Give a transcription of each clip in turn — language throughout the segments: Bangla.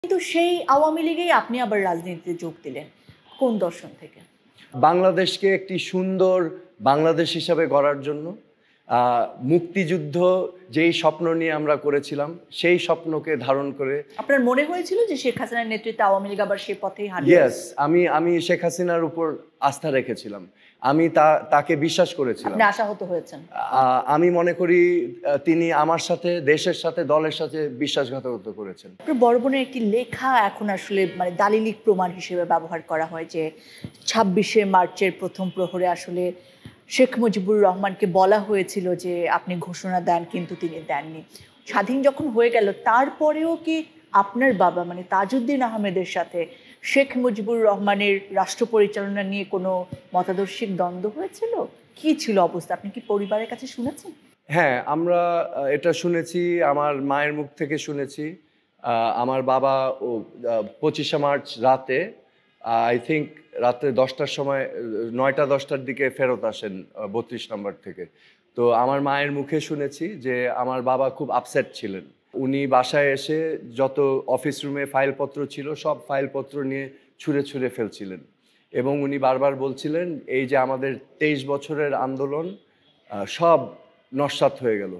কিন্তু সেই আওয়ামী লীগেই আপনি আবার রাজনীতিতে যোগ দিলেন। কোন দর্শন থেকে? বাংলাদেশকে একটি সুন্দর বাংলাদেশ হিসাবে গড়ার জন্য মুক্তিযুদ্ধ যেই স্বপ্ন নিয়ে আমরা করেছিলাম সেই স্বপ্নকে ধারণ করে। আপনার মনে হয়েছিল যে শেখ হাসিনার নেতৃত্বে আওয়ামী লীগ আবার সেই পথেই হাঁটবে? ইয়েস, আমি শেখ হাসিনার উপর আস্থা রেখেছিলাম। আমি তাকে বিশ্বাস করেছিলাম। আপনি আশাহত হয়েছেন? আমি মনে করি তিনি আমার সাথে, দেশের সাথে, দলের সাথে বিশ্বাসঘাতকতা করেছেন। আপনার বড় বোনের একটি লেখা এখন আসলে মানে দালিলিক প্রমাণ হিসেবে ব্যবহার করা হয় যে ২৬শে মার্চের প্রথম প্রহরে আসলে শেখ মুজিবুর রহমানকে বলা হয়েছিল যে আপনি ঘোষণা দেন, কিন্তু তিনি দেননি। স্বাধীন যখন হয়ে গেল তারপরেও কি আপনার বাবা মানে তাজউদ্দিন আহমেদের সাথে শেখ মুজিবুর রহমানের রাষ্ট্র পরিচালনা নিয়ে কোনো মতাদর্শিক দ্বন্দ্ব হয়েছিল? কি ছিল অবস্থা? আপনি কি পরিবারের কাছে শুনেছেন? হ্যাঁ, আমরা এটা শুনেছি, আমার মায়ের মুখ থেকে শুনেছি। আমার বাবা ২৫শে মার্চ রাতে, আই থিঙ্ক রাত্রে ১০টার সময়, ৯টা-১০টার দিকে ফেরত আসেন ৩২ নম্বর থেকে। তো আমার মায়ের মুখে শুনেছি যে আমার বাবা খুব আপসেট ছিলেন। উনি বাসায় এসে যত অফিস রুমে ফাইলপত্র ছিল সব ফাইলপত্র নিয়ে ছুঁড়ে ছুঁড়ে ফেলছিলেন এবং উনি বারবার বলছিলেন এই যে আমাদের ২৩ বছরের আন্দোলন সব নস্যাৎ হয়ে গেল,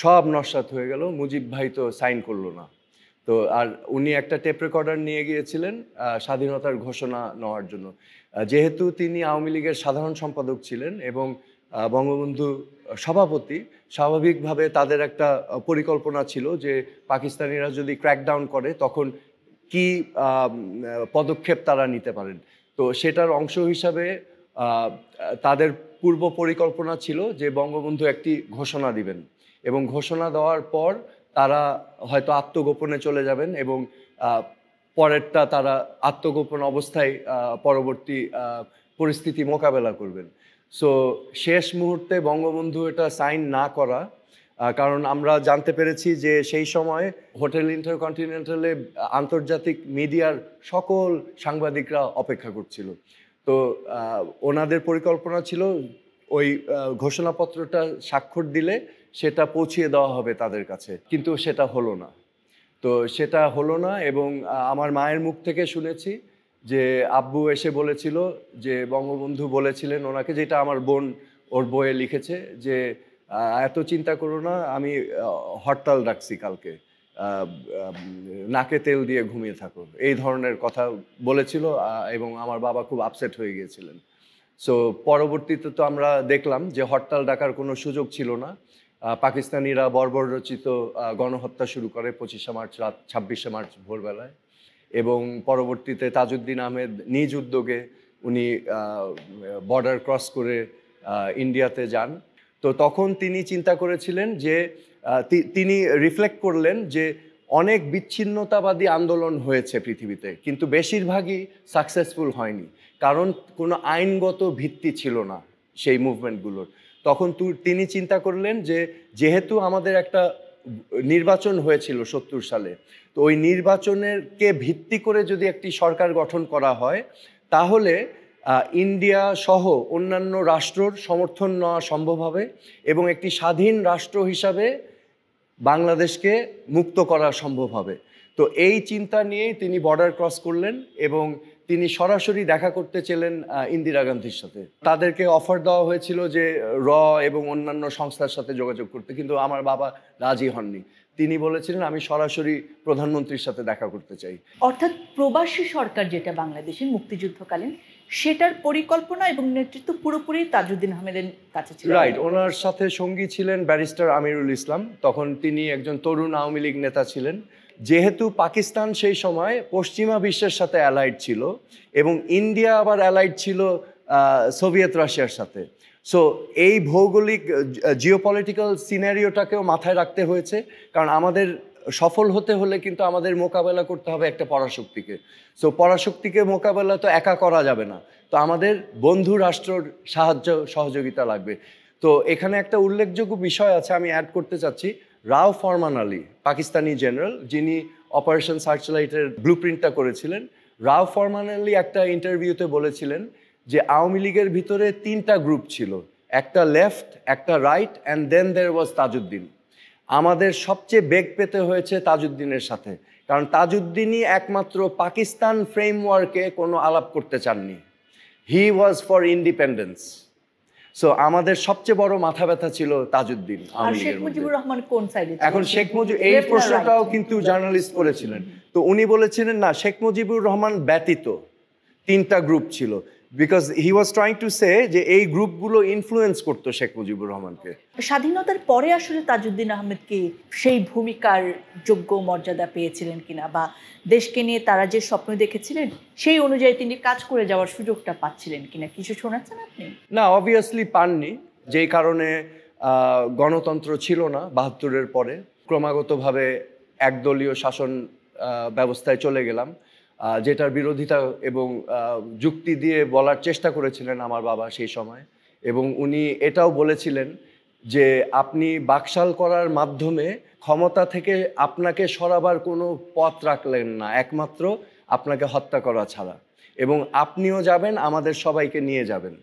সব নস্যাৎ হয়ে গেল, মুজিব ভাই তো সাইন করলো না। তো আর উনি একটা টেপ রেকর্ডার নিয়ে গিয়েছিলেন স্বাধীনতার ঘোষণা নেওয়ার জন্য। যেহেতু তিনি আওয়ামী লীগের সাধারণ সম্পাদক ছিলেন এবং বঙ্গবন্ধু সভাপতি, স্বাভাবিকভাবে তাদের একটা পরিকল্পনা ছিল যে পাকিস্তানিরা যদি ক্র্যাকডাউন করে তখন কি পদক্ষেপ তারা নিতে পারেন। তো সেটার অংশ হিসাবে তাদের পূর্ব পরিকল্পনা ছিল যে বঙ্গবন্ধু একটি ঘোষণা দিবেন এবং ঘোষণা দেওয়ার পর তারা হয়তো আত্মগোপনে চলে যাবেন এবং পরেরটা তারা আত্মগোপন অবস্থায় পরবর্তী পরিস্থিতি মোকাবেলা করবেন। সো শেষ মুহূর্তে বঙ্গবন্ধু এটা সাইন না করা, কারণ আমরা জানতে পেরেছি যে সেই সময় হোটেল ইন্টারকন্টিনেন্টালে আন্তর্জাতিক মিডিয়ার সকল সাংবাদিকরা অপেক্ষা করছিল। তো ওনাদের পরিকল্পনা ছিল ওই ঘোষণাপত্রটা স্বাক্ষর দিলে সেটা পৌঁছিয়ে দেওয়া হবে তাদের কাছে, কিন্তু সেটা হলো না। তো সেটা হলো না এবং আমার মায়ের মুখ থেকে শুনেছি যে আব্বু এসে বলেছিল যে বঙ্গবন্ধু বলেছিলেন ওনাকে, যেটা আমার বোন ওর বইয়ে লিখেছে, যে এত চিন্তা করো না, আমি হরতাল ডাকছি কালকে, নাকে তেল দিয়ে ঘুমিয়ে থাকো, এই ধরনের কথা বলেছিল এবং আমার বাবা খুব আপসেট হয়ে গিয়েছিলেন। সো পরবর্তীতে তো আমরা দেখলাম যে হরতাল ডাকার কোনো সুযোগ ছিল না। পাকিস্তানিরা বর্বরচিত গণহত্যা শুরু করে ২৫শে মার্চ রাত, ২৬শে মার্চ ভোরবেলায়, এবং পরবর্তীতে তাজউদ্দিন আহমেদ নিজ উদ্যোগে উনি বর্ডার ক্রস করে ইন্ডিয়াতে যান। তো তখন তিনি চিন্তা করেছিলেন যে তিনি রিফ্লেক্ট করলেন যে অনেক বিচ্ছিন্নতাবাদী আন্দোলন হয়েছে পৃথিবীতে, কিন্তু বেশিরভাগই সাকসেসফুল হয়নি, কারণ কোনো আইনগত ভিত্তি ছিল না সেই মুভমেন্টগুলোর। তখন তিনি চিন্তা করলেন যে যেহেতু আমাদের একটা নির্বাচন হয়েছিল ৭০ সালে, তো ওই নির্বাচনেরকে ভিত্তি করে যদি একটি সরকার গঠন করা হয় তাহলে ইন্ডিয়া সহ অন্যান্য রাষ্ট্রর সমর্থন নেওয়া সম্ভব হবে এবং একটি স্বাধীন রাষ্ট্র হিসাবে বাংলাদেশকে মুক্ত করা সম্ভব হবে। তো এই চিন্তা নিয়েই তিনি বর্ডার ক্রস করলেন এবং তিনি সরাসরি দেখা করতে চেলেন ইন্দিরা গান্ধীর সাথে। তাদেরকে অফার দেওয়া হয়েছিল যে এবং অন্যান্য সংস্থার সাথে যোগাযোগ করতে, কিন্তু আমার বাবা রাজি হননি। তিনি বলেছিলেন আমি সরাসরি প্রধানমন্ত্রীর সাথে দেখা করতে চাই। অর্থাৎ প্রবাসী সরকার যেটা বাংলাদেশের মুক্তিযুদ্ধকালীন, সেটার পরিকল্পনা এবং নেতৃত্ব পুরোপুরি তাজউদ্দিন আহমেদের কাছে ছিল। রাইট, ওনার সাথে সঙ্গী ছিলেন ব্যারিস্টার আমিরুল ইসলাম, তখন তিনি একজন তরুণ আওয়ামী লীগ নেতা ছিলেন। যেহেতু পাকিস্তান সেই সময় পশ্চিমা বিশ্বের সাথে অ্যালাইড ছিল এবং ইন্ডিয়া আবার অ্যালাইড ছিল সোভিয়েত রাশিয়ার সাথে, সো এই ভৌগোলিক জিওপলিটিক্যাল সিনারিওটাকেও মাথায় রাখতে হয়েছে, কারণ আমাদের সফল হতে হলে কিন্তু আমাদের মোকাবেলা করতে হবে একটা পরাশক্তিকে। সো পরাশক্তিকে মোকাবেলা তো একা করা যাবে না, তো আমাদের বন্ধু রাষ্ট্রর সাহায্য সহযোগিতা লাগবে। তো এখানে একটা উল্লেখযোগ্য বিষয় আছে, আমি অ্যাড করতে চাচ্ছি। রাও ফরমান আলী, পাকিস্তানি জেনারেল, যিনি অপারেশন সার্চলাইটের ব্লুপ্রিন্টটা করেছিলেন, রাও ফরমান আলী একটা ইন্টারভিউতে বলেছিলেন যে আওয়ামী লীগের ভিতরে 3টা গ্রুপ ছিল, একটা লেফট, একটা রাইট, অ্যান্ড দেন দেয়ার ওয়াজ তাজউদ্দিন। আমাদের সবচেয়ে বেগ পেতে হয়েছে তাজউদ্দিনের সাথে, কারণ তাজউদ্দিনই একমাত্র পাকিস্তান ফ্রেমওয়ার্কে কোনো আলাপ করতে চাননি। হি ওয়াজ ফর ইন্ডিপেন্ডেন্স। সো আমাদের সবচেয়ে বড় মাথা ব্যথা ছিল তাজউদ্দিন। আর শেখ মুজিবুর রহমান কোন সাইডে? এখন শেখ মুজিব এই প্রশ্নটাও কিন্তু জার্নালিস্ট করেছিলেন, তো উনি বলেছিলেন না, শেখ মুজিবুর রহমান ব্যতীত 3টা গ্রুপ ছিল, because he was trying to say যে এই গ্রুপগুলো ইনফ্লুয়েন্স করতো শেখ মুজিবুর রহমানকে। স্বাধীনতার পরে আসলে তাজউদ্দিন আহমেদ কি সেই ভূমিকার যোগ্য মর্যাদা পেয়েছিলেন কিনা, বা দেশকে নিয়ে তারা যে স্বপ্ন দেখেছিলেন সেই অনুযায়ী তিনি কাজ করে যাওয়ার সুযোগটা পাচ্ছিলেন কিনা, কিছু শোনাচ্ছেন আপনি? না, অবভিয়াসলি পাননি, যেই কারণে গণতন্ত্র ছিল না ৭২-এর পরে। ক্রমাগতভাবে একদলীয় শাসন ব্যবস্থায় চলে গেলাম, যেটার বিরোধিতা এবং যুক্তি দিয়ে বলার চেষ্টা করেছিলেন আমার বাবা সেই সময়। এবং উনি এটাও বলেছিলেন যে আপনি বাকশাল করার মাধ্যমে ক্ষমতা থেকে আপনাকে সরাবার কোনো পথ রাখলেন না, একমাত্র আপনাকে হত্যা করা ছাড়া, এবং আপনিও যাবেন, আমাদের সবাইকে নিয়ে যাবেন।